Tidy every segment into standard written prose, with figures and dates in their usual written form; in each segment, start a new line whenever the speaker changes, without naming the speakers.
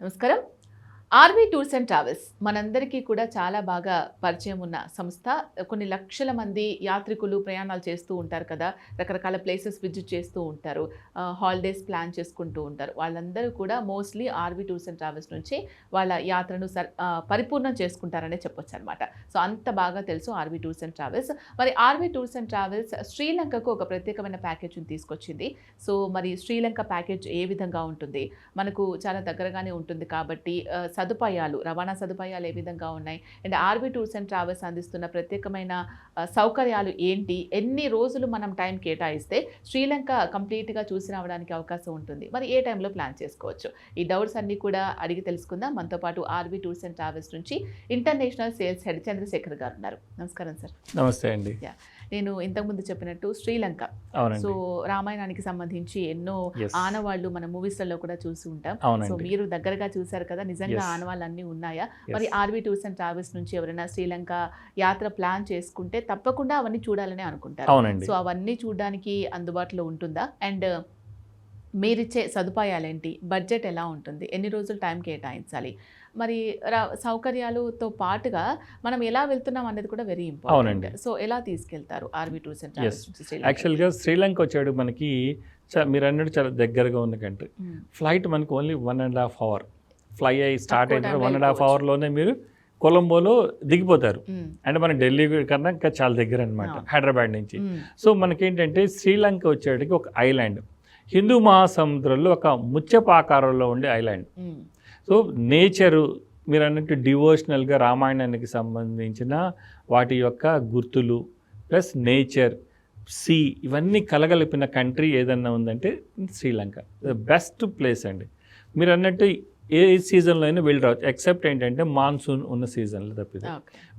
నమస్కారం. RV tours and travels మనందరికీ కూడా చాలా బాగా పరిచయం ఉన్న సంస్థ. కొన్ని లక్షల మంది యాత్రికులు ప్రయాణాలు చేస్తూ ఉంటారు కదా, రకరకాల ప్లేసెస్ విజిట్ చేస్తూ ఉంటారు, హాలిడేస్ ప్లాన్ చేసుకుంటూ ఉంటారు. వాళ్ళందరూ కూడా mostly RV tours and travels నుంచి వాళ్ళ యాత్రను పరిపూర్ణం చేసుకుంటారనే చెప్పొచ్చు అనమాట. సో అంత బాగా తెలుసు ఆర్వీ టూర్స్ అండ్ ట్రావెల్స్. మరి ఆర్వీ టూర్స్ అండ్ ట్రావెల్స్ శ్రీలంకకు ఒక ప్రత్యేకమైన ప్యాకేజ్ని తీసుకొచ్చింది. సో మరి శ్రీలంక ప్యాకేజ్ ఏ విధంగా ఉంటుంది? మనకు చాలా దగ్గరగానే ఉంటుంది కాబట్టి సదుపాయాలు, రవాణా సదుపాయాలు ఏ విధంగా ఉన్నాయి, and RV tours and travels అందిస్తున్న ప్రత్యేకమైన సౌకర్యాలు ఏంటి, ఎన్ని రోజులు మనం టైం కేటాయిస్తే శ్రీలంక కంప్లీట్గా చూసి రావడానికి అవకాశం ఉంటుంది, మరి ఏ టైంలో ప్లాన్ చేసుకోవచ్చు, ఈ డౌట్స్ అన్నీ కూడా అడిగి తెలుసుకుందాం. మనతో పాటు ఆర్వీ టూర్స్ అండ్ ట్రావెల్స్ నుంచి ఇంటర్నేషనల్ సేల్స్ హెడ్ చంద్రశేఖర్ గారు ఉన్నారు. నమస్కారం సార్.
నమస్తే అండి.
నేను ఇంతకుముందు చెప్పినట్టు శ్రీలంక, సో రామాయణానికి సంబంధించి ఎన్నో ఆనవాళ్లు మన మూవీస్లలో కూడా చూసి ఉంటాం. సో మీరు దగ్గరగా చూసారు కదా, నిజంగా ఆనవాళ్ళు అన్నీ ఉన్నాయా? మరి ఆర్వీ టూర్స్ అండ్ ట్రావెల్స్ నుంచి ఎవరైనా శ్రీలంక యాత్ర ప్లాన్ చేసుకుంటే తప్పకుండా అవన్నీ చూడాలని అనుకుంటారు. సో అవన్నీ చూడడానికి అందుబాటులో ఉంటుందా? అండ్ మీరిచ్చే సదుపాయాలు ఏంటి, బడ్జెట్ ఎలా ఉంటుంది, ఎన్ని రోజులు టైం కేటాయించాలి, మరి సౌకర్యాలతో పాటుగా మనం ఎలా వెళ్తున్నాం అనేది కూడా వెరీ ఇంపార్టెంట్. సో ఎలా తీసుకెళ్తారు ఆర్వీ టూర్స్ అండ్ ట్రావెల్స్?
యాక్చువల్గా శ్రీలంక వచ్చాడు మనకి మీరు అన్నట్టు చాలా దగ్గరగా ఉన్న కంట్రీ. ఫ్లైట్ మనకు ఓన్లీ 1.5 hour ఫ్లై అయ్యి స్టార్ట్ అయిన 1.5 hourలోనే మీరు కొలంబోలో దిగిపోతారు. అంటే మన ఢిల్లీ కన్నా ఇంకా చాలా దగ్గర అనమాట, హైదరాబాద్ నుంచి. సో మనకేంటంటే శ్రీలంక వచ్చేటికి ఒక ఐలాండ్, హిందూ మహాసముద్రంలో ఒక ముత్యపాకారంలో ఉండే ఐలాండ్. సో నేచరు మీరు అన్నట్టు డివోషనల్గా రామాయణానికి సంబంధించిన వాటి యొక్క గుర్తులు ప్లస్ నేచర్, సీ, ఇవన్నీ కలగలిపిన కంట్రీ ఏదన్నా ఉందంటే శ్రీలంక. బెస్ట్ ప్లేస్ అండి. మీరు అన్నట్టు ఏ సీజన్లో అయినా వెళ్ళి రావచ్చు, ఎక్సెప్ట్ ఏంటంటే మాన్సూన్ ఉన్న సీజన్లో తప్పితే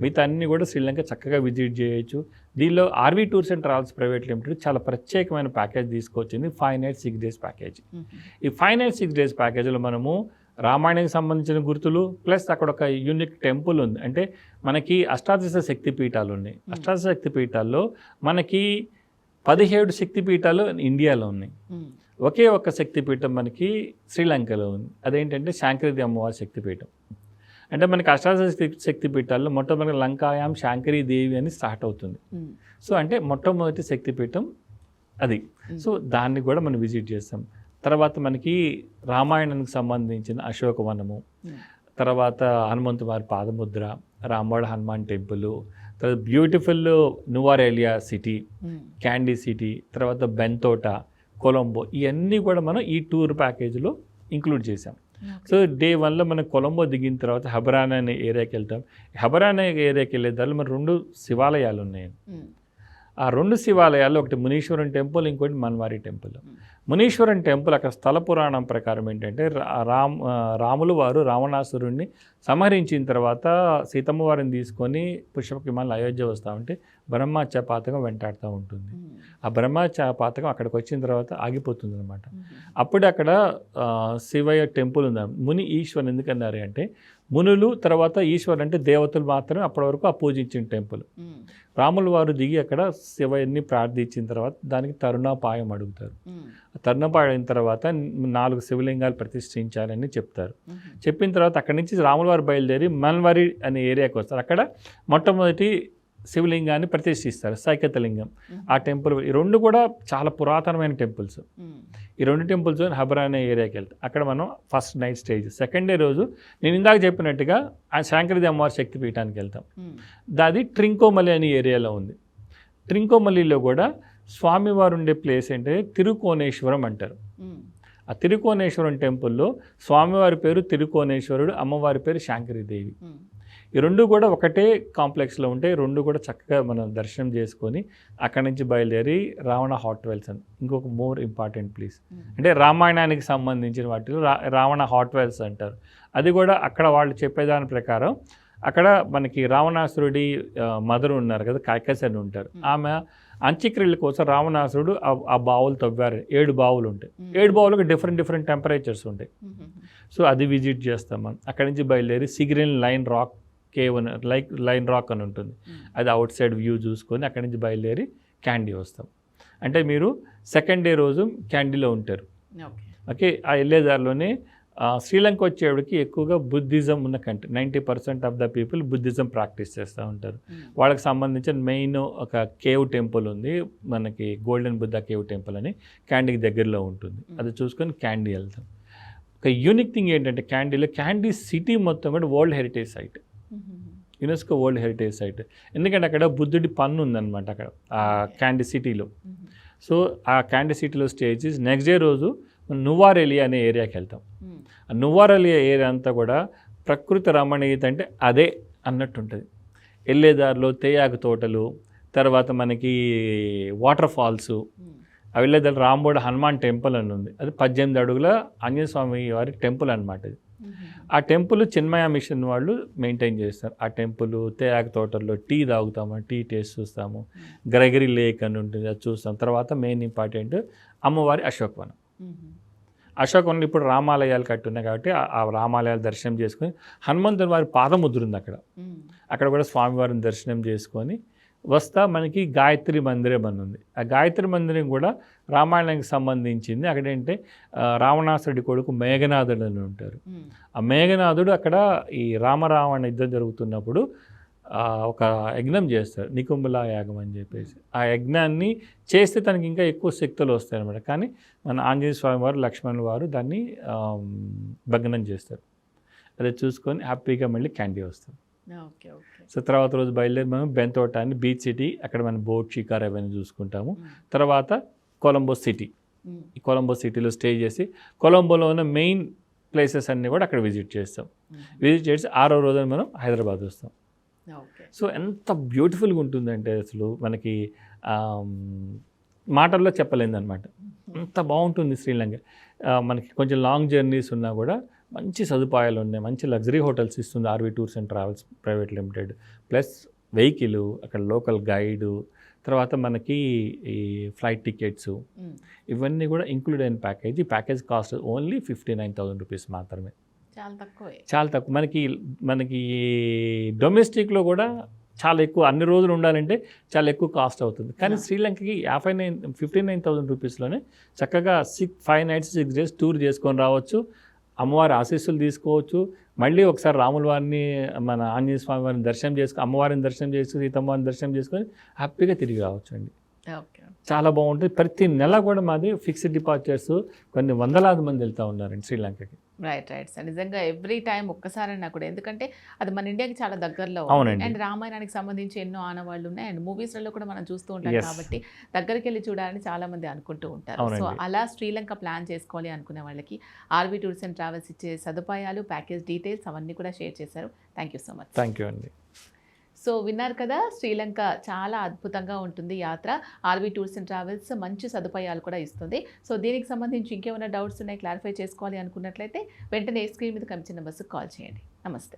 మిగతా అన్నీ కూడా శ్రీలంక చక్కగా విజిట్ చేయొచ్చు. దీనిలో RV tours and travels private limited చాలా ప్రత్యేకమైన ప్యాకేజ్ తీసుకొచ్చింది, 5 nights 6 days ప్యాకేజ్. ఈ 5 nights 6 days ప్యాకేజ్లో మనము రామాయణానికి సంబంధించిన గుర్తులు ప్లస్ అక్కడ ఒక యూనిక్ టెంపుల్ ఉంది. అంటే మనకి అష్టాదశ శక్తిపీఠాలు ఉన్నాయి. అష్టాదశ శక్తిపీఠాల్లో మనకి 17 శక్తిపీఠాలు ఇండియాలో ఉన్నాయి. ఒకే ఒక్క శక్తిపీఠం మనకి శ్రీలంకలో ఉంది. అదేంటంటే శాంకరీ అమ్మవారి శక్తిపీఠం. అంటే మనకి అష్టాదశ శక్తిపీఠాల్లో మొట్టమొదటి లంకాయాం శాంకరీ దేవి అని స్టార్ట్ అవుతుంది. సో అంటే మొట్టమొదటి శక్తిపీఠం అది. సో దాన్ని కూడా మనం విజిట్ చేస్తాం. తర్వాత మనకి రామాయణానికి సంబంధించిన అశోకవనము, తర్వాత హనుమంతు వారి పాదముద్ర, రామవాడ హనుమాన్ టెంపుల్, తర్వాత బ్యూటిఫుల్ నువారేలియా సిటీ, క్యాండీ సిటీ, తర్వాత బెంతోట, కొలంబో, ఇవన్నీ కూడా మనం ఈ టూర్ ప్యాకేజ్లో ఇంక్లూడ్ చేసాం. సో డే 1లో మనం కొలంబో దిగిన తర్వాత హబరానా అనే ఏరియాకి వెళ్తాం. హబరానా ఏరియాకి వెళ్ళే దానిలో మన 2 శివాలయాలు ఉన్నాయి. ఆ 2 శివాలయాల్లో ఒకటి మునీశ్వరన్ టెంపుల్, ఇంకోటి మన్వారి టెంపుల్. మునీశ్వరన్ టెంపుల్ అక్కడ స్థల పురాణం ప్రకారం ఏంటంటే రాములు వారు రావణాసురుణ్ణి సంహరించిన తర్వాత సీతమ్మ వారిని తీసుకొని పుష్పక విమానాలు అయోధ్య వస్తూ ఉంటే బ్రహ్మహత్య పాతకం వెంటాడుతూ ఉంటుంది. ఆ బ్రహ్మహత్య పాతకం అక్కడికి వచ్చిన తర్వాత ఆగిపోతుంది అనమాట. అప్పుడు అక్కడ శివయ్య టెంపుల్ ఉంది. ముని ఈశ్వర్ ఎందుకన్నారు అంటే మునులు తర్వాత ఈశ్వర్ అంటే దేవతలు మాత్రమే అప్పటి వరకు ఆ పూజించిన టెంపుల్. రాముల వారు దిగి అక్కడ శివయ్యని ప్రార్థించిన తర్వాత దానికి తరుణోపాయం అడుగుతారు. తరుణోపాయం అయిన తర్వాత 4 శివలింగాలు ప్రతిష్ఠించాలని చెప్తారు. చెప్పిన తర్వాత అక్కడి నుంచి రాముల వారు బయలుదేరి మన్వారి అనే ఏరియాకి వస్తారు. అక్కడ మొట్టమొదటి శివలింగాన్ని ప్రతిష్ఠిస్తారు, సైకతలింగం. ఆ టెంపుల్, ఈ 2 కూడా చాలా పురాతనమైన టెంపుల్స్. ఈ 2 టెంపుల్స్ హబరానా ఏరియాకి వెళ్తాం. అక్కడ మనం first night stage. Second day రోజు నేను ఇందాక చెప్పినట్టుగా ఆ శాంకరీ అమ్మవారి శక్తిపీఠానికి వెళ్తాం. అది ట్రింకోమలి అనే ఏరియాలో ఉంది. ట్రింకోమలిలో కూడా స్వామివారు ఉండే ప్లేస్ ఏంటంటే తిరుకోనేశ్వరం అంటారు. ఆ తిరుకోనేశ్వరం టెంపుల్లో స్వామివారి పేరు తిరుకోనేశ్వరుడు, అమ్మవారి పేరు శాంకరీదేవి. ఈ 2 కూడా ఒకటే కాంప్లెక్స్లో ఉంటాయి. 2 కూడా చక్కగా మనం దర్శనం చేసుకొని అక్కడి నుంచి బయలుదేరి రావణ హాట్ వెల్స్ అని ఇంకొక మోర్ ఇంపార్టెంట్ ప్లేస్, అంటే రామాయణానికి సంబంధించిన వాటిలో రావణ హాట్ వెల్స్ అంటారు. అది కూడా అక్కడ వాళ్ళు చెప్పేదాని ప్రకారం అక్కడ మనకి రావణాసురుడి మదర్ ఉన్నారు కదా, కైకస్ అని ఉంటారు. ఆమె అంత్యక్రియల కోసం రావణాసురుడు ఆ బావులు తవ్వారు. 7 బావులు ఉంటాయి. 7 బావులకు డిఫరెంట్ టెంపరేచర్స్ ఉంటాయి. సో అది విజిట్ చేస్తాం మనం. అక్కడి నుంచి బయలుదేరి సిగ్రిన్ లైన్ రాక్ కేవ్ అని, లైన్ రాక్ అని ఉంటుంది. అది అవుట్ సైడ్ వ్యూ చూసుకొని అక్కడి నుంచి బయలుదేరి క్యాండీ వస్తాం. అంటే మీరు సెకండ్ డే రోజు క్యాండీలో ఉంటారు. ఓకే, ఆ వెళ్ళేదారిలోనే శ్రీలంక వచ్చేవాడికి ఎక్కువగా బుద్ధిజం ఉన్న country. 90% of the people Buddhism practice చేస్తూ ఉంటారు. వాళ్ళకి సంబంధించిన మెయిన్ ఒక కేవ్ టెంపుల్ ఉంది మనకి, గోల్డెన్ బుద్ధ కేవ్ టెంపుల్ అని క్యాండీకి దగ్గరలో ఉంటుంది. అది చూసుకొని క్యాండీ వెళ్తాం. ఒక యూనిక్ థింగ్ ఏంటంటే క్యాండీ సిటీ మొత్తం కూడా world heritage site, UNESCO world heritage site. ఎందుకంటే అక్కడ బుద్ధుడి పన్ను ఉందన్నమాట అక్కడ ఆ క్యాండీ సిటీలో. సో ఆ క్యాండీ సిటీలో స్టే చేసి నెక్స్ట్ డే రోజు నువారెలియా అనే ఏరియాకి వెళ్తాం. ఆ నువారెలియా ఏరియా అంతా కూడా ప్రకృతి రమణీయత అంటే అదే అన్నట్టు ఉంటుంది. వెళ్ళేదారిలో తేయాకు తోటలు, తర్వాత మనకి వాటర్ ఫాల్స్, ఆ వెళ్ళేదారి రాంబోడ హనుమాన్ టెంపుల్ అని ఉంది. అది 18 అడుగుల ఆంజనేయ స్వామి వారి టెంపుల్ అనమాట ఇది. ఆ టెంపుల్ చిన్మయ మిషన్ వాళ్ళు మెయింటైన్ చేస్తారు. ఆ టెంపుల్ తేయాకు తోటల్లో టీ తాగుతాము, టీ టేస్ట్ చూస్తాము. గ్రెగరీ లేక్ అని ఉంటుంది, అది చూస్తాం. తర్వాత మెయిన్ ఇంపార్టెంట్ అమ్మవారి అశోకవనం. అశోకవనం ఇప్పుడు రామాలయాలు కట్టున్నాయి కాబట్టి ఆ రామాలయాలు దర్శనం చేసుకొని, హనుమంతుని వారి పాదముద్ర ఉంది అక్కడ, అక్కడ కూడా స్వామివారిని దర్శనం చేసుకొని వస్తా మనకి గాయత్రి మందిరం అని ఉంది. ఆ గాయత్రి మందిరం కూడా రామాయణానికి సంబంధించింది. అక్కడేంటే రావణాసుడి కొడుకు మేఘనాథుడు అని ఉంటారు. ఆ మేఘనాథుడు అక్కడ ఈ రామరావణ యుద్ధం జరుగుతున్నప్పుడు ఒక యజ్ఞం చేస్తారు, నికుంభలా యాగం అని చెప్పేసి. ఆ యజ్ఞాన్ని చేస్తే తనకి ఇంకా ఎక్కువ శక్తులు వస్తాయి అన్నమాట. కానీ మన ఆంజనేయ స్వామి వారు, లక్ష్మణుల వారు దాన్ని భగ్నం చేస్తారు. అదే చూసుకొని హ్యాపీగా మళ్ళీ క్యాండీ వస్తాం. సో తర్వాత రోజు బయలుదేరి మనం బెంతోటా అని బీచ్ సిటీ, అక్కడ మనం బోట్ షికార్ అవన్నీ చూసుకుంటాము. తర్వాత కొలంబో సిటీ, ఈ కొలంబో సిటీలో స్టే చేసి కొలంబోలో ఉన్న మెయిన్ ప్లేసెస్ అన్నీ కూడా అక్కడ విజిట్ చేస్తాం. విజిట్ చేసి 6వ రోజున మనం హైదరాబాద్ వస్తాం. సో ఎంత బ్యూటిఫుల్గా ఉంటుందంటే అసలు మనకి మాటల్లో చెప్పలేదన్నమాట, అంత బాగుంటుంది శ్రీలంక. మనకి కొంచెం లాంగ్ జర్నీస్ ఉన్నా కూడా మంచి సదుపాయాలు ఉన్నాయి, మంచి లగ్జరీ హోటల్స్ ఇస్తుంది RV tours and travels private limited. Plus vehicle, అక్కడ లోకల్ గైడు, తర్వాత మనకి ఈ ఫ్లైట్ టికెట్స్ ఇవన్నీ కూడా ఇంక్లూడ్ అయిన ప్యాకేజ్. ఈ ప్యాకేజ్ కాస్ట్ ఓన్లీ 59,000 రూపీస్ మాత్రమే, చాలా తక్కువ. మనకి డొమెస్టిక్లో కూడా చాలా ఎక్కువ, అన్ని రోజులు ఉండాలంటే చాలా ఎక్కువ కాస్ట్ అవుతుంది. కానీ శ్రీలంకకి 59,000 రూపీస్లోనే చక్కగా 5 nights 6 days టూర్ చేసుకొని రావచ్చు. అమ్మవారి ఆశీస్సులు తీసుకోవచ్చు. మళ్ళీ ఒకసారి రాముల వారిని, మన ఆంజనేయ స్వామి వారిని దర్శనం చేసుకుని, అమ్మవారిని దర్శనం చేసుకుని, సీతమ్మవారిని దర్శనం చేసుకొని హ్యాపీగా తిరిగి రావచ్చు అండి. చాలా బాగుంటుంది. ప్రతి నెల కూడా మాది ఫిక్స్డ్ డిపార్చర్స్, కొన్ని వందలాది మంది వెళ్తూ ఉన్నారండి శ్రీలంకకి.
రైట్ సార్, నిజంగా ఎవ్రీ టైం ఒక్కసారైనా కూడా, ఎందుకంటే అది మన ఇండియాకి చాలా దగ్గరలో అండ్ రామాయణానికి సంబంధించి ఎన్నో ఆనవాళ్ళు ఉన్నాయి అండ్ మూవీస్లలో కూడా మనం చూస్తూ ఉంటాం కాబట్టి దగ్గరికి వెళ్ళి చూడాలని చాలా మంది అనుకుంటూ ఉంటారు. సో అలా శ్రీలంక ప్లాన్ చేసుకోవాలి అనుకునే వాళ్ళకి ఆర్వీ టూర్స్ అండ్ ట్రావెల్స్ ఇచ్చే సదుపాయాలు, ప్యాకేజ్ డీటెయిల్స్ అవన్నీ కూడా షేర్ చేశారు. Thank you so much.
Thank you అండి.
సో విన్నారు కదా, శ్రీలంక చాలా అద్భుతంగా ఉంటుంది యాత్ర. ఆర్వీ టూర్స్ అండ్ ట్రావెల్స్ మంచి సదుపాయాలు కూడా ఇస్తుంది. సో దీనికి సంబంధించి ఇంకేమైనా డౌట్స్ ఉన్నాయి, క్లారిఫై చేసుకోవాలి అనుకున్నట్లయితే వెంటనే స్క్రీన్ మీద కనిపించిన నెంబర్స్కి కాల్ చేయండి. నమస్తే.